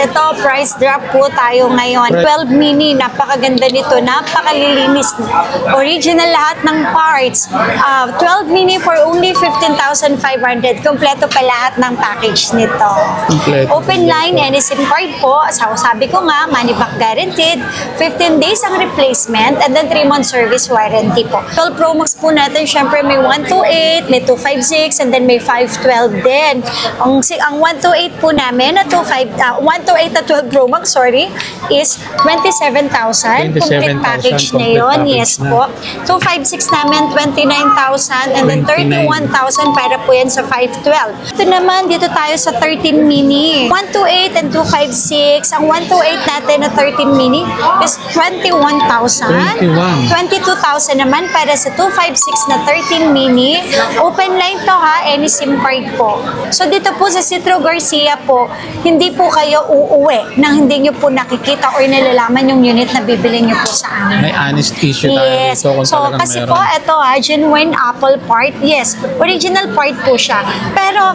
ito, price drop po tayo ngayon. 12 mini, napakaganda nito, napakalilinis. Original lahat ng parts. 12 mini for only 15,500. Kompleto pa lahat ng package nito. Open line, any SIM card po. Sabi ko nga, money back guaranteed. 15 days ang replacement and then 3 months service warranty po. 12 Pro Max po natin, syempre may 128, may 256, and then may 512 din. Ang 128 po namin, 128 na 12 Pro Max, sorry, is 27,000. Complete package na yun. Yes po. 256 namin, 29,000, and then 31,000 para po yan sa 512. Ito naman, dito tayo sa 13 mini. 128 and 256. Ang 128 natin na 13 mini is 21,000. 22,000 naman para sa 256 na 13 mini. Open line to ha, any SIM card po. So dito po sa Citro Garcia po, hindi po kayo uuwi nang hindi nyo po nakikita or nalalaman yung unit na bibili nyo po sa amin. May honest issue tayo Yes. dito kung So talagang kasi meron. po, ito ha, genuine Apple part. Yes, original part po siya. Pero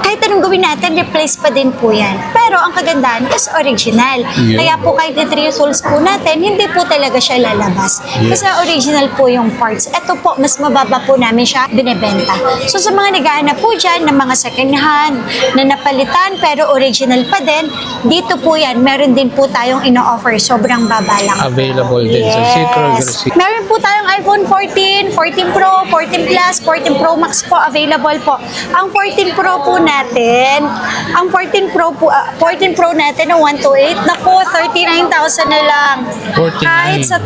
kahit anong gawin natin, replace pa din po yan. Pero ang kagandahan is original. Yeah. Kaya po kahit i-3 tools po natin, hindi po talaga siya lalabas. Yeah. Kasi original po yung parts. Ito po, mas mababa po namin siya binebenta. So sa mga naghahanap po dyan ng mga second hand na napalitan pero original pa din, dito po yan, meron din po tayong ino-offer. Sobrang baba lang. Available din sa Citro Garcia. Meron po tayong iPhone 14, 14 Pro, 14 Plus, 14 Pro Max po available po. Ang 14 Pro po natin, ang 14 Pro po, 14 Pro natin na 128, naku, 39,000 na lang. 49. Kahit sa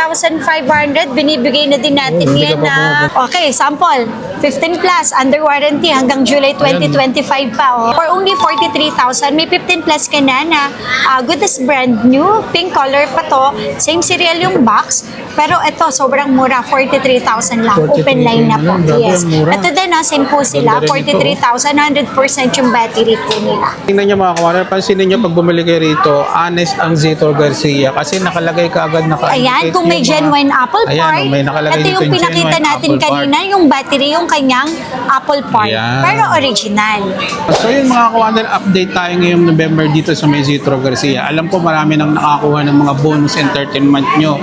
38,500, binibigay na din natin Oh, hindi yan ka pa na. Okay, sample, 15 Plus, under warranty hanggang July 2025 pa. Oh. For only 43,000, may 15 Plus ka na good as brand new, pink color pa to, same serial yung box, pero ito, sobrang mura, 43,000 lang. 43,000 Open line na po. lang, grabe, Yes. ang mura. Ito din, same po sila, Ganda rin ito, 43,000, 100% yung battery po nila. Tingnan nyo mga kawalan, pansinin nyo pag bumili kayo rito, honest ang Citro Garcia kasi nakalagay ka agad Ayan, kung may genuine Apple part, may nakalagay ito dito yung yung pinakita genuine natin Apple part. kanina, yung battery, yung kanyang Apple part. Ayan. Pero original. So yun mga kawalan, update tayo ngayong November dito sa may Citro Garcia. Alam ko marami nang nakakuha ng mga bonus entertainment nyo.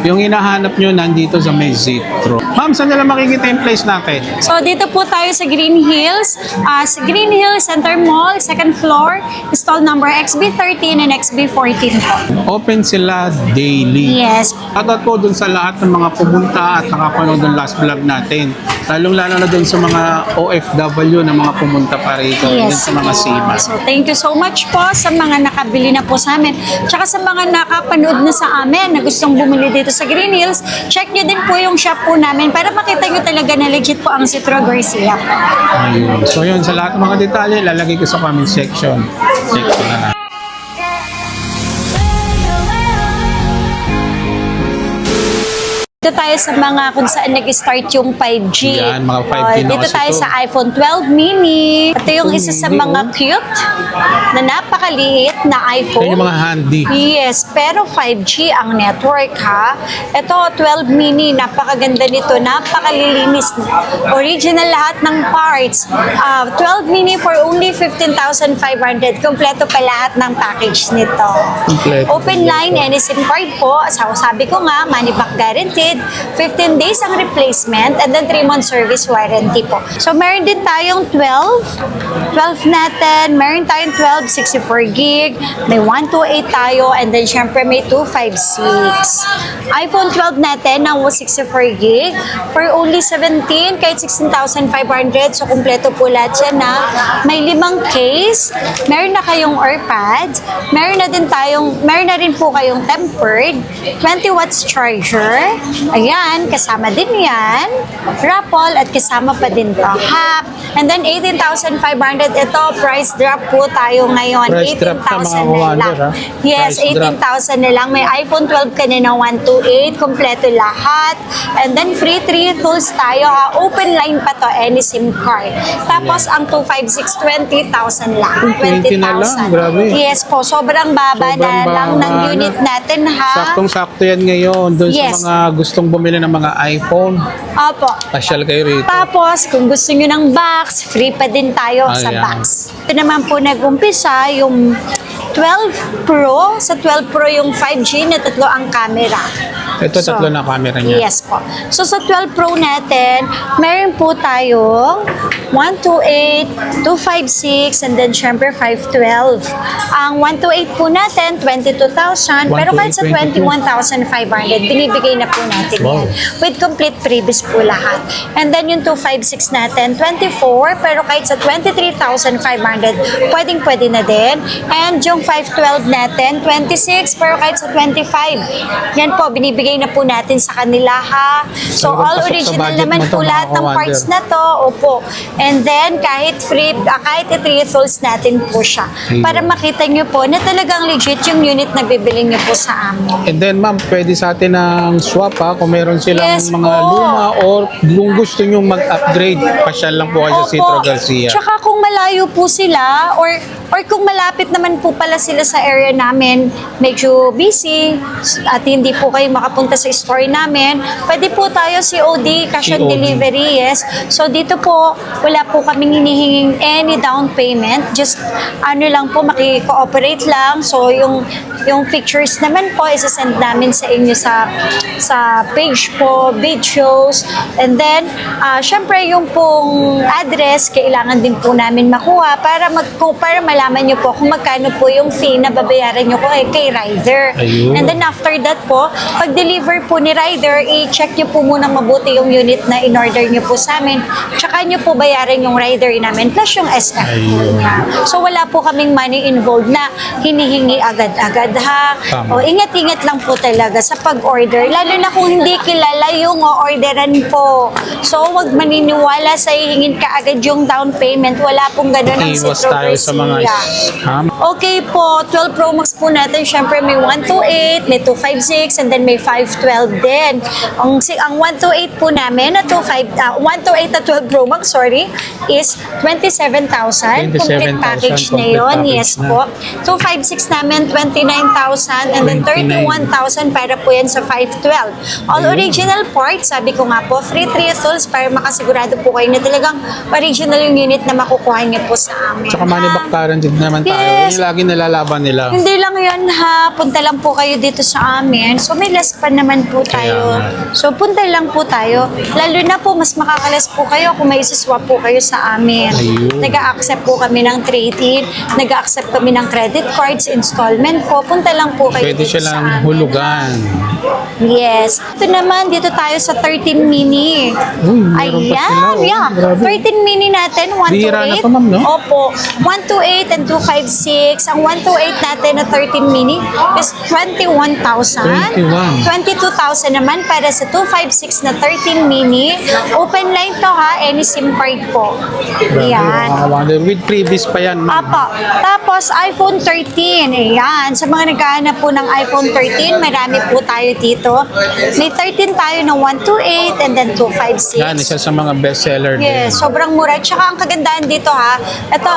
Yung hinahanap nyo nandito sa may Citro. Ma'am, saan nila makikita yung place natin? So, dito po tayo sa Green Hills. Sa Green Hills Center Mall, second floor, stall number XB13 and XB14 po. Open sila daily. Yes. Shoutout po dun sa lahat ng mga pumunta at nakapanood ng last vlog natin. Lalong-lalo na dun sa mga OFW na mga pumunta pa rito. Dun Yes. sa mga SIMA. So, thank you so much po sa mga nakabili na po sa amin. Tsaka sa mga nakapanood na sa amin na gustong bumili dito sa Green Hills, check nyo din po yung shop po namin para makita nyo talaga na legit po ang Citro Garcia. Ayun. So yun, sa lahat ng mga detalye, lalagay ko sa comment section. Check ko na lang. Dito tayo sa mga kung saan nag-start yung 5G. Yan, mga 5G na Dito kasi tayo to. sa iPhone 12 mini. Ito yung isa sa mga cute na napakaliit na Yan iPhone. yung mga handy. Yes, pero 5G ang network ha. Ito, 12 mini, napakaganda nito, napakalilinis. Original lahat ng parts. 12 mini for only 15,500. Kompleto pa lahat ng package nito. Kompleto. Open line, any SIM card po. Sabi ko nga, money back guaranteed. 15 days ang replacement and then 3 months service warranty po. So, meron din tayong 12 natin. Meron tayong 12, 64 gig. May 128 tayo and then syempre may 256. iPhone 12 natin ng 64 gig for only 17 kahit 16,500. So, kumpleto po lahat yan na. May 5 case. Meron na kayong AirPods. Meron na rin po kayong tempered. 20 watts charger. Ayan, kasama din yan. Raffle at kasama pa din to. Hack. And then 18,500. Ito, price drop po tayo ngayon. Price drop ka, 18,000 mga na kawander, lang. ha? Yes, Price drop. 18,000 na lang. May iPhone 12 ka na 128. Kompleto lahat. And then free 3 tools tayo ha. Open line pa to, any SIM card. Tapos ang 256, 20,000 lang. 20 na lang, grabe. Yes po, sobrang baba na Sobrang lang ng baba unit na. natin ha. Saktong-sakto yan ngayon. Doon Yes. sa mga gustong bumili ng mga iPhone, Opo. pasyal kayo rito. Tapos, kung gusto nyo ng box, free pa din tayo sa Ayan. box. Ito naman po nag-umpisa yung 12 Pro. Sa 12 Pro yung 5G na tatlo ang camera. Ito, tatlo na camera niya. Yes po. So sa 12 Pro natin, meron po tayong 128, 256, and then syempre 512. Ang 128 po natin, 22,000. Pero kahit sa 21,500, binibigay na po natin Wow. yan. With complete previous po lahat. And then yung 256 natin, 24. Pero kahit sa 23,500, pwedeng-pwede na din. And yung 512 natin, 26. Pero kahit sa 25, yan po, binibigay na po natin sa kanila ha. So Talagang all pasok sa original budget naman mo to, po mga lahat ng ka-wonder. parts na to. Opo. And then kahit free, kahit i-tools natin po siya. Ayun. Para makita nyo po na talagang legit yung unit na bibili nyo po sa amin. And then ma'am, pwede sa atin ng swap ha, kung meron silang Yes mga po. luma or kung gusto nyo mag-upgrade, pasyal lang po kayo sa Citro Garcia. Tsaka kung malayo po sila or kung malapit naman po pala sila sa area namin, medyo busy at hindi po kayo makapunta sa store namin, pwede po tayo COD, cash on COD. delivery, yes. So dito po, wala po kaming hinihinging any down payment. Just ano lang po, maki-cooperate lang. So yung pictures naman po, isa-send namin sa inyo sa page po, videos. And then, syempre yung pong address, kailangan din po namin makuha para malaman nyo po kung magkano po yung fee na babayaran nyo po kay rider. Ayun. And then after that po, pag-deliver po ni rider, i-check nyo po muna mabuti yung unit na in-order nyo po sa amin. Tsaka nyo po bayaran yung rider namin plus yung SF po Ayun. niya. So wala po kaming money involved na hinihingi agad-agad ha. Tama. O ingat-ingat lang po talaga sa pag-order. Lalo na kung hindi kilala yung orderan po. So wag maniniwala sa hihingin ka agad yung down payment. Wala pong ganun ang Iwas Citro tayo sa mga Garcia. scam. Okay po, 12 Pro Max po natin, syempre may 128, may 256, and then may 512 din. Ang 128 po namin, na 128 na 12 Pro Max, sorry, is 27,000. Complete 27,000 package na complete yun. package Yes na. po. 256 namin, 29,000, and then 31,000 para po yan sa 512. All Ayun. original parts, sabi ko nga po, free tools para makasigurado po kayo na talagang original yung unit na makukuha niyo po sa amin. Tsaka money back guarantee naman tayo. Yes. Yung lagi nalalaban nila. Hindi lang yan ha, punta lang po kayo dito sa amin. So may less pa naman po tayo. Kaya So punta lang po tayo. Lalo na po, mas makakalas po kayo kung may isiswap po kayo sa amin. Ayun. Nag-a-accept po kami ng trade-in, nag-a-accept kami ng credit cards, installment po. Punta lang po kayo Pwede dito siya sa lang amin. hulugan. Yes. Ito naman, dito tayo sa 13 mini. Uy, meron pa sila, oh. Yeah. Grabe. 13 mini natin, 128. Bihira na to, ma'am, no? Opo. 128 and 256. Ang 128 natin na 13 mini is 21,000. 21. 22,000 naman para sa 256 na 13 mini. Open line to ha, any SIM card po. Yan. Wonder. With previous pa yan. ma'am. Apa. Tapos, iPhone 13. Ayan. Sa mga naghahanap po ng iPhone 13, marami po tayo dito. May 13 tayo na 128 and then 256. Yan, isa sa mga bestseller din. Yes, sobrang mura. Tsaka ang kagandahan dito ha, ito,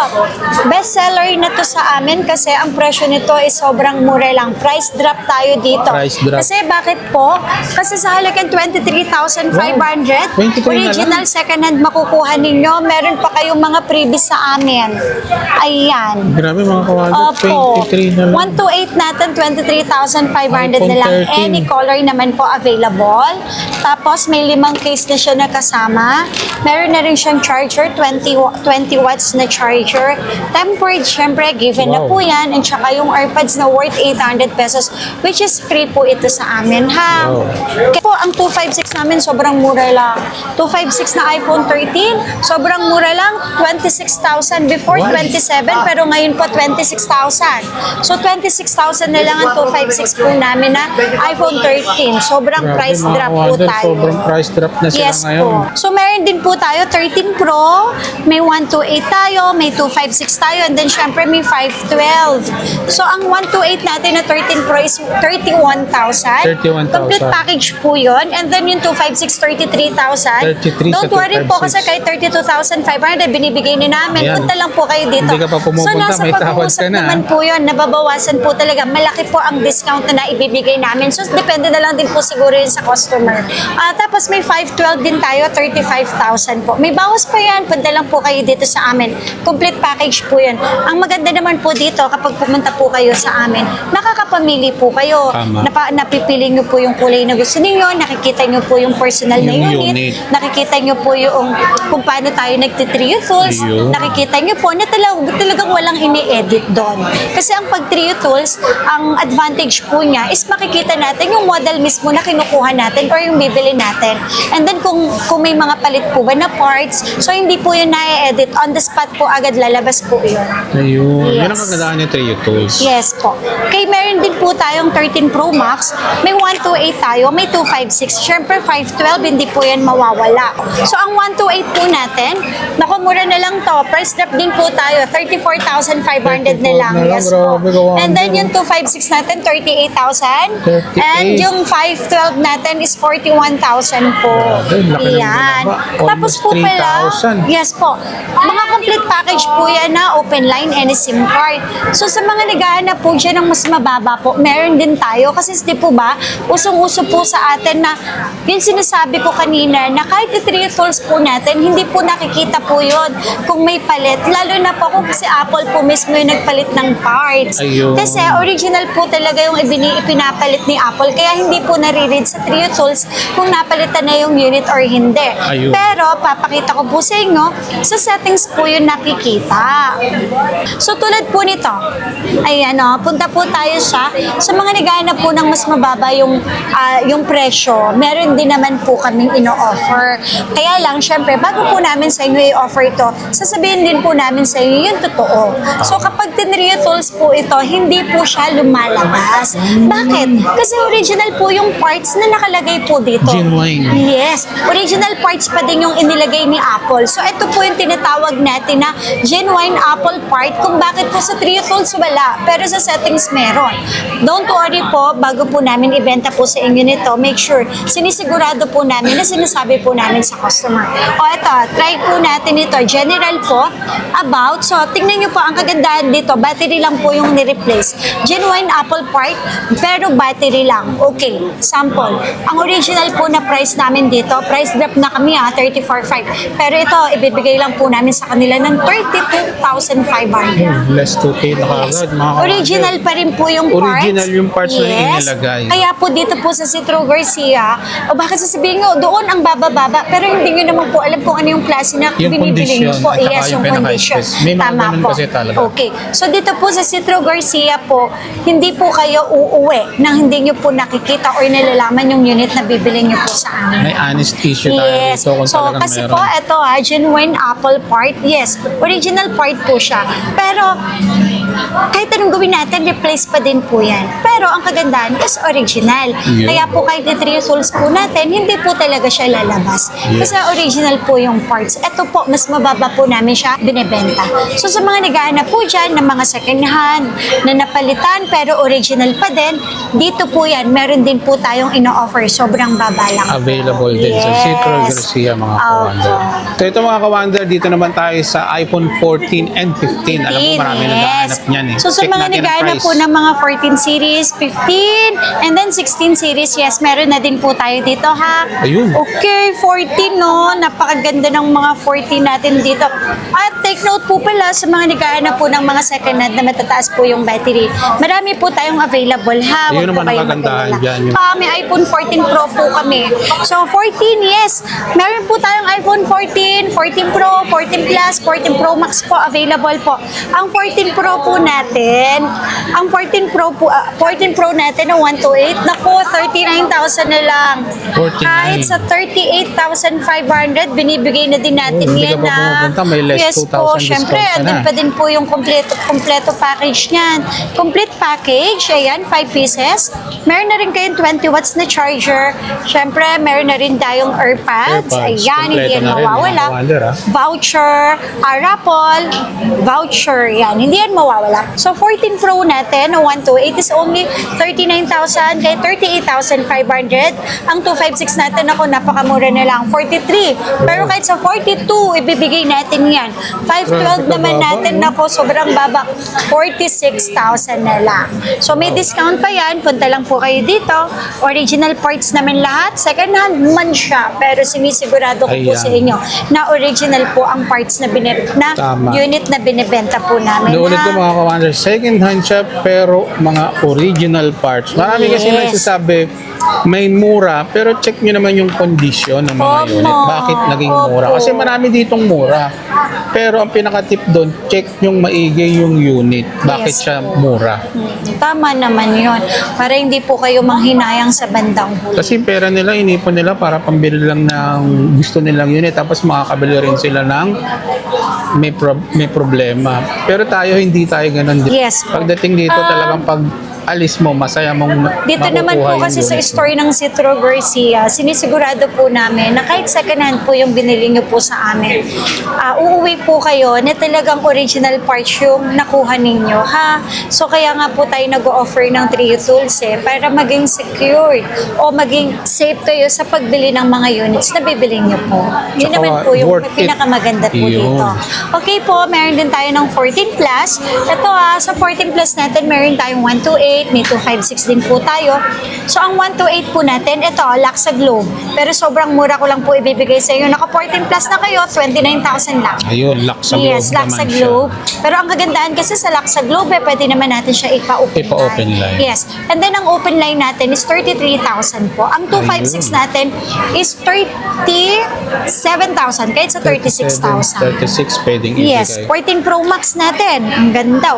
bestseller na to sa amin kasi ang presyo nito is sobrang mura lang. Price drop tayo dito. Price drop. Kasi bakit po? Kasi sa halagang 23,500, Wow, 23 na original second hand makukuha ninyo. Meron pa kayong mga freebies sa amin. Ayan. Grabe mga kawalan. Opo. 23 na lang. 128 natin, 23,500 na lang. iPhone 13. Any color naman po available. Tapos may 5 case na siya nakasama. Meron na rin siyang charger, 20 watts na charger. Tempered, syempre, given na Wow. po yan. And saka yung AirPods na worth 800 pesos, which is free po ito sa amin, ha? Wow. Kaya po, ang 256 namin, sobrang mura lang. 256 na iPhone 13, sobrang mura lang. 26,000 before, Wow. 27, pero ngayon po 26,000. So 26,000 na lang ang 256 po namin na iPhone 13. Sobrang Grabe, price mga drop po kawalan. tayo. Sobrang price drop na sila Yes ngayon. po. So meron din po tayo 13 Pro, may 128 tayo, may 256 tayo, and then syempre may 512. So ang 128 natin na 13 Pro is 31,000. 31,000. Complete package po yun. And then yung 256, 33,000. 33 sa Don't worry po 256. kasi kahit 32,500 binibigay ni namin. Ayan. Punta lang po kayo dito. Hindi ka pa pumupunta, so nasa may tawad pag-uusap ka na. naman po yun, nababawasan po talaga. Malaki po ang discount na naibibigay namin. So depende na lang din po siguro yun sa customer. Tapos may 512 din tayo, 35,000 po. May bawas pa yan, punta lang po kayo dito sa amin. Complete package po yan. Ang maganda naman po dito, kapag pumunta po kayo sa amin, nakakapamili po kayo. Tama. Napipili nyo po yung kulay na gusto ninyo, nakikita nyo po yung personal na Yung unit, unit. nakikita nyo po yung kung paano tayo nagtitrio tools, Ayun. nakikita nyo po na talagang walang ini-edit doon. Kasi ang pag-trio tools, ang advantage po niya is makikita natin yung model mismo na kinukuha natin or yung bibili natin. And then kung may mga palit po ba na parts, so hindi po yun na-edit. On the spot po agad lalabas po yun. Ayun. Yan ang Yes. kagandahan ni Trio Tools. Yes po. Kay meron din po tayong 13 Pro Max, may 128 tayo, may 256. Siyempre 512, hindi po yan mawawala. So ang 128 po natin, naku, mura na lang to. Price drop din po tayo, 34,500 na lang. na lang, Yes po. grabe, gawa And then mo. yung 256 natin, 38,000. 38. And yung 512 natin is 41,000 po. Grabe, laki ng Yan. binaba. Tapos po Almost pala, 3,000. yes po, mga complete package po yan na open line and SIM card. So sa mga naghahanap po dyan ng mas mababa po, meron din tayo. Kasi di po ba, usong-uso po sa atin na yung sinasabi ko kanina na kahit i-three tools po natin, hindi po nakikita po yun kung may palit. Lalo na po kung si Apple po mismo yung nagpalit ng parts. Ayun. Kasi original po talaga yung ipinapalit ni Apple. Kaya hindi po nare-read sa three tools kung napalitan na yung unit or hindi. Ayun. Pero papakita ko po sa inyo, sa settings po yun nakikita. So tulad po nito, ayan o, punta po tayo sa mga naghahanap po ng mas mababa yung presyo. Meron din naman po kaming ino-offer. Kaya lang, syempre, bago po namin sa inyo i-offer ito, sasabihin din po namin sa inyo yung totoo. So kapag tinrio tools po ito, hindi po siya lumalabas. Bakit? Kasi original po yung parts na nakalagay po dito. Genuine. Yes. Original parts pa din yung inilagay ni Apple. So, ito po yung tinatawag natin na genuine Apple part kung bakit po sa Trio Tools wala. Pero sa settings meron. Don't worry po, bago po namin ibenta po sa inyo nito, make sure, sinisigurado po namin na sinasabi po namin sa customer. O, ito, try po natin ito. General po, about. So, tingnan nyo po, ang kagandahan dito, battery lang po yung ni-replace. Genuine Apple part, pero battery lang. Okay, sample. Ang original po na price namin dito, price drop na kami 34,500. Pero ito, ibibigay lang po namin sa kanila ng 32,500. Less 2K na kaagad, mga kawander. Original pa rin po yung parts. Original yung parts na inilagay. Kaya po dito po sa Citro Garcia, o bakit sasabihin nyo, doon ang baba-baba, pero hindi nyo naman po alam kung ano yung klase na Yung binibili nyo condition, po. at saka Yes, yung yung condition. pinaka-space. May mga Tama ganun po. kasi talaga. Okay. So dito po sa Citro Garcia po, hindi po kayo uuwi nang hindi nyo po nakikita or nalalaman yung unit na bibili nyo po sa amin. May honest issue tayo Yes. dito kung So, talagang kasi meron. po, ito genuine Apple part. Yes, original part po siya. Pero, kahit anong gawin natin, replace pa din po yan. Pero, ang kagandahan is original. Yeah. Kaya po, kahit i-three tools po natin, hindi po talaga siya lalabas. Yes. Kasi original po yung parts. Ito po, mas mababa po namin siya binibenta. So, sa mga naghahanap po dyan ng mga second hand na napalitan pero original pa din, dito po yan, meron din po tayong ino-offer. Sobrang baba lang. Available din sa Yes. Citro Garcia, mga kawander. So ito mga kawander, dito naman tayo sa iPhone 14 and 15. Alam mo marami naghahanap niyan eh. So sa Check mga natin ang naghahanap price. po ng mga 14 series, 15, and then 16 series, yes, meron na din po tayo dito ha. Ayun. Okay, 14 no, napakaganda ng mga 14 natin dito. At take note po pala sa mga naghahanap po ng mga second hand na matataas po yung battery. Marami po tayong available ha. Ayun Huwag po naman ang kayong kagandahan mag-alala. dyan, yung- May iPhone 14 Pro po kami. So 14, yes. Meron po tayong iPhone 14, 14 Pro, 14 Plus, 14 Pro Max po available po. Ang 14 Pro po natin, ang 14 Pro natin ng 128, naku, 39,000 na lang. 49. Kahit sa 38,500, binibigay na din natin Oh, hindi yan ka pa pumupunta, may less yes 2,000 po, syempre, discount ka andun na. pa din po yung kompleto package niyan. Complete package, ayan, 5 pieces. Meron na rin kayong 20 watts na charger. Syempre, meron na rin tayong AirPods. AirPods, Ayan, hindi kompleto yan na rin, mawawala. mga kawander, ah. Voucher, raffle, voucher, yan. Hindi yan mawawala. So, 14 Pro natin natin na 128 is only 39,000 kay 38,500. Ang 256 natin, ako, napakamura na lang, 43. Pero kahit sa 42, ibibigay natin yan. 512 naman natin, ako, sobrang baba, 46,000 na lang. So may discount pa yan, punta lang po kayo dito. Original parts naman lahat, second hand man siya, pero sinisigurado ko po Ayan. sa inyo na original po ang parts na, Tama. unit na binibenta po namin. Naulit ha? ko mga ka-wonder, second hand siya pero mga original parts. Marami kasi Yes. nagsasabi may mura pero check nyo naman yung condition ng mga Opo. unit. Bakit naging mura? Opo. Kasi marami ditong mura. Pero ang pinaka-tip doon, check yung maigi yung unit. Bakit Yes siya po. mura? Tama naman yon, para hindi po kayo manghinayang sa bandang huli. Kasi pera nila, inipon nila para pambili lang ng gusto nilang unit. Tapos makakabili rin sila ng may problema. Pero tayo, hindi tayo ganun. Yes po. Pagdating dito talagang pag alis mo, masaya mong Dito naman po makukuha kasi yung sa unit mo. store ng Citro Garcia, sinisigurado po namin na kahit second hand po yung binili nyo po sa amin, uuwi po kayo na talagang original parts yung nakuha ninyo, ha? So kaya nga po tayo nag-offer ng Trio Tools para maging secured o maging safe kayo sa pagbili ng mga units na bibili nyo po. Yun Tsaka naman po yung worth it. pinakamaganda po Yun. dito. Okay po, meron din tayo ng 14 plus. Ito sa 14 plus natin, meron tayong 128, may 256 din po tayo. So ang 128 po natin, ito, Laksa Globe. Pero sobrang mura ko lang po ibibigay sa inyo. Naka 14 plus na kayo, 29,000 lang. Ayun, Laksa Globe Yes, Laksa naman siya. Globe. Pero ang kagandahan kasi sa Laksa Globe, pwede naman natin siya ipa-open Ipa-open line. Yes. And then ang open line natin is 33,000 po. Ang 256 natin is 37,000 kahit sa 36,000. 36 pwedeng ibigay. Yes, 14 Pro Max natin. Ang ganda,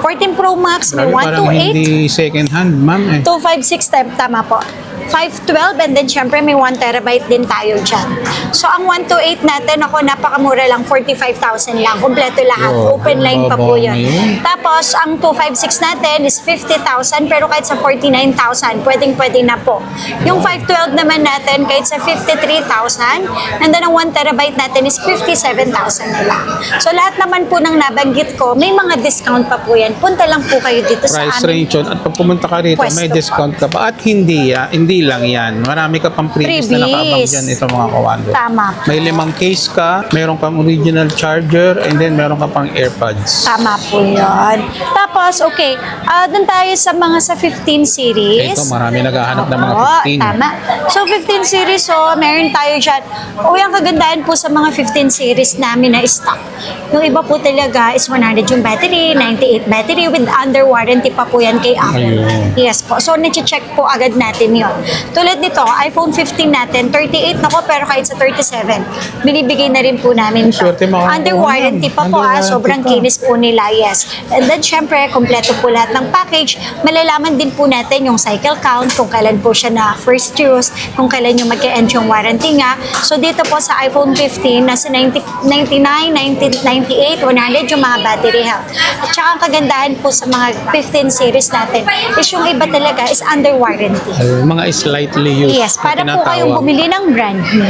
14 Pro Max, may Grabe, parang 128. hindi second hand, ma'am. 256, tama po. 512 and then syempre may 1 terabyte din tayo dyan. So ang 128 natin, ako, napakamura lang, 45,000 lang. Kompleto lahat. Yo, Open line pa baba po yun. ngayon. Tapos ang 256 natin is 50,000 pero kahit sa 49,000, pwedeng na po. Yung 512 naman natin, kahit sa 53,000 and then ang 1 terabyte natin is 57,000 na lang. So lahat naman po ng nabanggit ko, may mga discount pa po yan. Punta lang po kayo dito sa Price amin. range yun. At pag pumunta ka rito, may Pwesto. discount ka pa. At hindi lang yan. Marami ka pang freebies na nakaabang Freebies. dyan. Ito mga kawando. Tama. May 5 case ka, mayroon kang original charger, and then meron ka pang AirPods. Tama po yun. Tapos, okay, doon tayo sa mga sa 15 series. Ito, marami naghahanap ng mga Oo, 15. Tama. So, 15 series, meron tayo dyan. Yung kagandahan po sa mga 15 series namin na stock. Yung iba po talaga is 100 yung battery, 98 battery with under warranty pa po yan kay Apple. Ayun. Yes po. So, na-check po agad natin yon. Tulad nito, iPhone 15 natin, 38 na ko, pero kahit sa 37, binibigay na rin po namin to. Swerte makakuha Under yan. warranty pa po, Under warranty sobrang pa. kinis po nila, yes. And then, syempre, kompleto po lahat ng package. Malalaman din po natin yung cycle count, kung kailan po siya na first use, kung kailan yung mag-end yung warranty nga. So, dito po sa iPhone 15, nasa 99, 98, 100 yung mga battery health. At saka ang kagandahan po sa mga 15 series natin is yung iba talaga is under warranty. Ay, mga slightly used. Yes, para na po kayong tinatawag. bumili ng brand new.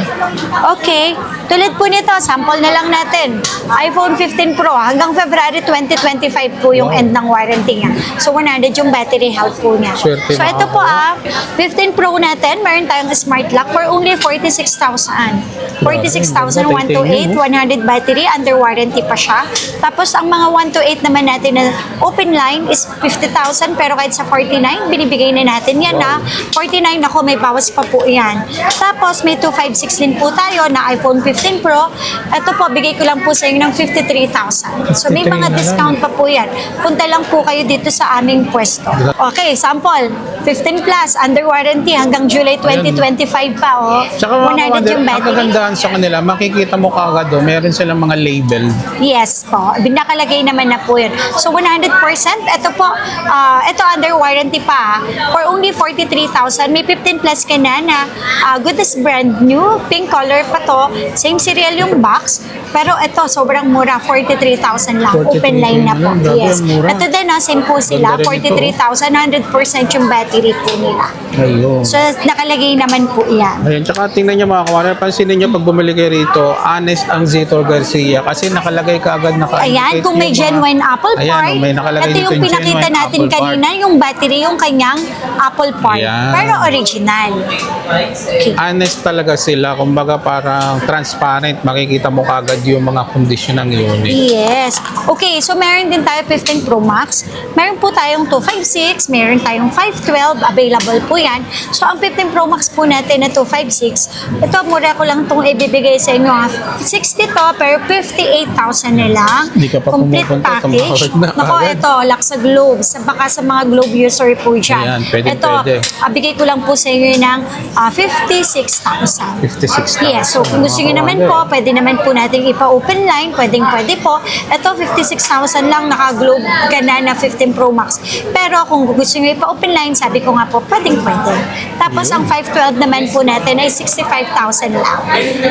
Okay, tulad po nito, sample na lang natin. iPhone 15 Pro, hanggang February 2025 po yung Wow. end ng warranty niya. So, 100 yung battery health po niya. Swerte So, ito po 15 Pro natin, meron tayong smart lock for only 46,000. 46,128, 100 battery, under warranty pa siya. Tapos, ang mga 128 naman natin na open line is 50,000, pero kahit sa 49, binibigay na natin yan na 49 ako, may bawas pa po yan. Tapos, may 256 din po tayo na iPhone 15 Pro. Ito po, bigay ko lang po sa inyo ng 53,000. So, may 53 mga na lang. discount pa po yan. Punta lang po kayo dito sa aming pwesto. Okay, sample, 15 plus, under warranty hanggang July 2025 pa, Tsaka mga 100 yung ang battery. kagandahan sa kanila, makikita mo kaagad meron silang mga label. Yes po. Nakalagay naman na po yun. So, 100%. Ito po, ito under warranty pa. For only 43,000. May 15 plus ka na good as brand new. Pink color pa to. Same serial yung box. Pero ito, sobrang mura, 43,000 lang. 43,000 Open line na po. lang. Grabe, Yes. ang mura. Ito din, same po sila. Ganda rin ito. 43,000, 100% yung battery po nila. Ayun. So, nakalagay naman po yan. Ayan, tsaka tingnan nyo mga kawanan, pansinin nyo pag bumili kayo rito, honest ang Zito Garcia kasi nakalagay ka agad Ayan, kung may genuine apple part, Ayan, may nakalagay ito dito yung pinakita genuine natin apple kanina, part. yung battery, yung kanyang apple part. Ayan. Pero original. Okay. Honest talaga sila, kumbaga parang transparent, makikita mo kagad yung mga kondisyon ng unit. Yes. Okay, so meron din tayo 15 Pro Max. Meron po tayong 256, meron tayong 512, available po yan. So, ang 15 Pro Max po natin na 256, ito, mura ko lang itong ibibigay sa inyo. 60 to, pero 58,000 na lang. Hindi ka pa Complete pumupunta, package. tumawag na Nako, agad. ito, lock sa Globe. Baka sa mga Globe user po dyan. Ayan, pwede, ito, pwede. bigay ko lang po sa inyo ng 56,000. 56,000. Yes, so kung gusto nyo naman po, pwede naman po natin ipa-open line, pwede po. Ito, 56,000 lang, naka-Globe ka na 15 Pro Max. Pero kung gusto nyo ipa-open line, sabi ko nga po, pwede. Tapos ang 512 naman po natin ay 65,000 lang.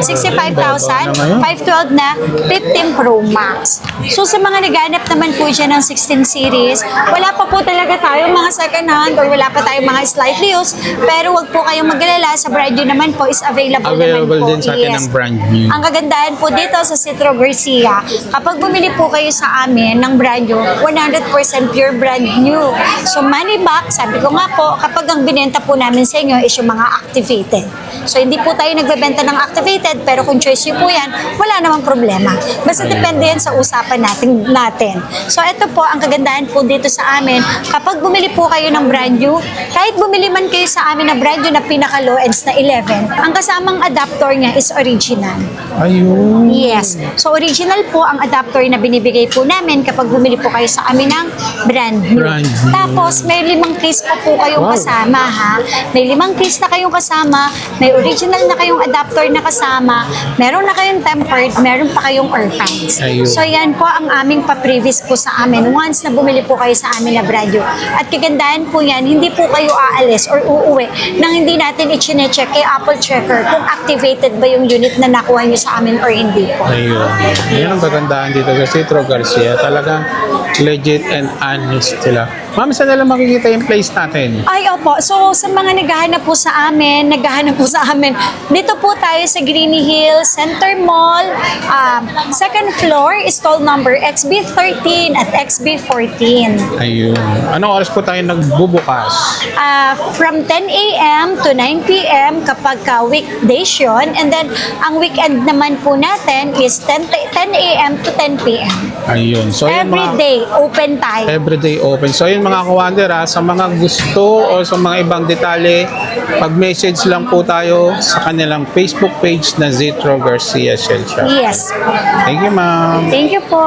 65,000, 512 na 15 Pro Max. So sa mga naghanap naman po dyan ng 16 series, wala pa po talaga tayong mga second hand or wala pa tayong mga slightly used, pero wag po kayong mag-alala, sa brand new naman po is available naman po. din sa atin Yes. ang brand new. Ang kagandahan po dito sa Citro Garcia, kapag bumili po kayo sa amin ng brand new, 100% pure brand new. So money back, sabi ko nga po, kapag ang binenta po namin sa inyo is yung mga activated. So hindi po tayo nagbebenta ng activated, pero kung choice nyo po yan, wala namang problema. Basta depende yan sa usapan natin. So ito po, ang kagandahan po dito sa amin, kapag bumili po kayo ng brand new, kahit bumili man kayo sa amin na brand new na pinaka-low ends na 11, ang kasamang adapter niya is original. Ayun. Yes. So, original po ang adapter na binibigay po namin kapag bumili po kayo sa amin ng brand new. Brand new. Tapos, may 5 case pa po kayong Wow. kasama, ha? May 5 case na kayong kasama, may original na kayong adapter na kasama, meron na kayong tempered, meron pa kayong earth fans. Ayun. So, yan po ang aming pa-previous po sa amin once na bumili po kayo sa amin na brand new. At kagandahan po yan, hindi po kayo aalis or uuwi nang hindi natin i-check kay Apple Checker kung activated ba yung unit na nakuha nyo sa amin or hindi po. Ayun. Yan ang kagandahan dito sa Citro Garcia. Talagang legit and honest sila. Ma'am, saan nila makikita yung place natin? Ay, opo. So, sa mga naghahanap po sa amin, dito po tayo sa Greeny Hills Center Mall, second floor, stall number XB13 at XB14. Ayun. Anong oras po tayo nagbubukas? From 10 a.m. to 9 p.m. kapag weekdays yun. And then, ang weekend naman po natin is 10 a.m. to 10 p.m. Ayun. So, yung Every mga day, open tayo. everyday open. So, yun mga kawander, sa mga gusto o sa mga ibang detalye, pag-message lang po tayo sa kanilang Facebook page na Zitro Garcia Shell Shop. Yes. Thank you, ma'am. Thank you po.